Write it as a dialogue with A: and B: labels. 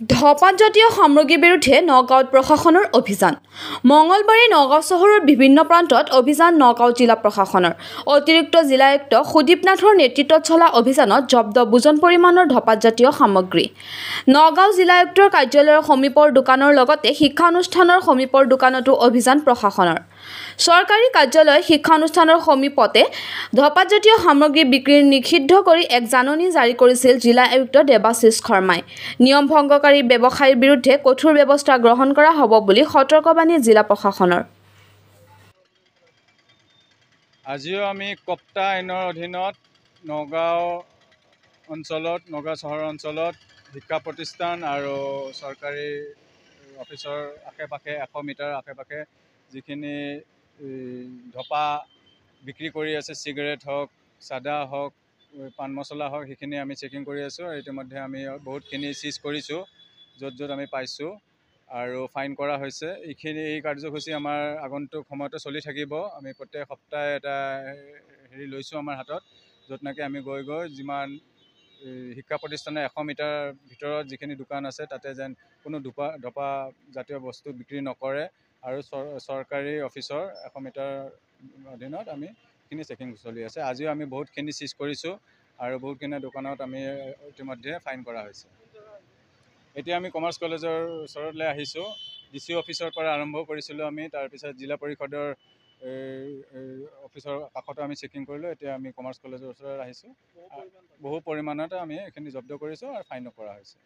A: ধপাতজাতীয় সামগ্ৰীৰ বিৰুদ্ধে নগাঁৱত প্ৰশাসনৰ অভিযান। মঙলবাৰে নগাঁও চহৰৰ বিভিন্ন প্ৰান্তত অভিযান নগাঁও জিলা প্ৰশাসনৰ। অতিৰিক্ত জিলা আয়ুক্ত সুদীপ নাথৰ নেতৃত্বত চলা অভিযানত জব্দ বুজন পৰিমাণৰ ধপাতজাতীয় সামগ্ৰী। নগাঁও জিলা আয়ুক্তৰ কাৰ্যালয়ৰ সমীপৰ দোকানৰ লগতে শিক্ষানুষ্ঠানৰ সমীপৰ দোকানতো অভিযান প্ৰশাসনৰ। চৰকাৰী কাৰ্যালয় শিক্ষানুষ্ঠানৰ সমীপতে ধপাতজাতীয় সামগ্ৰী বিক্ৰী নিষিদ্ধ কৰি এক জাননী জাৰি কৰিছিল জিলা আয়ুক্ত দেৱাশিষ শৰ্মাই। নিয়ম ভংগকাৰী ব্যৱসায়ীৰ বিৰুদ্ধে কঠোৰ ব্যৱস্থা গ্ৰহণ কৰা হ'ব বুলি সতৰ্কবাণী জিলা প্ৰশাসনৰ।
B: আজিও আমি কপ্তা আইনৰ অধীনত নগাঁও অঞ্চলত নগাঁও চহৰ অঞ্চলত শিক্ষা প্ৰতিষ্ঠান আৰু চৰকাৰী অফিচৰ আশে-পাশে 100 মিটাৰ আশে-পাশে যিখিনি ধপা বিক্ৰী কৰি আছে, চিগাৰেট হওক, চাদা হওক, পাণ মছলা হওক, সেইখিনি আমি চেকিং কৰি আছোঁ। ইতিমধ্যে আমি বহুতখিনি চিজ কৰিছোঁ, য'ত আমি পাইছোঁ আৰু ফাইন কৰা হৈছে। এই কাৰ্যসূচী আমাৰ আগন্তুক সময়তো চলি থাকিব। আমি প্ৰত্যেক সপ্তাহে এটা লৈছোঁ আমাৰ হাতত, য'ত নেকি আমি গৈ যিমান শিক্ষা প্ৰতিষ্ঠানৰ 100 মিটাৰ ভিতৰত যিখিনি দোকান আছে তাতে যেন কোনো ধপা জাতীয় বস্তু বিক্ৰী নকৰে আৰু চৰকাৰী অফিচৰ 100 মিটাৰ অধীনত আমি সেইখিনি চেকিং চলি আছে। আজিও আমি বহুতখিনি চিজ কৰিছোঁ আৰু বহুতখিনি দোকানত আমি ইতিমধ্যে ফাইন কৰা হৈছে। এতিয়া আমি কমাৰ্চ কলেজৰ ওচৰলৈ আহিছোঁ। DC অফিচৰ পৰা আৰম্ভ কৰিছিলোঁ আমি, তাৰপিছত জিলা পৰিষদৰ অফিচৰ কাষতো আমি চেকিং কৰিলোঁ। এতিয়া আমি কমাৰ্চ কলেজৰ ওচৰত আহিছোঁ। বহু পৰিমাণতে আমি এইখিনি জব্দ কৰিছোঁ আৰু ফাইনো কৰা হৈছে।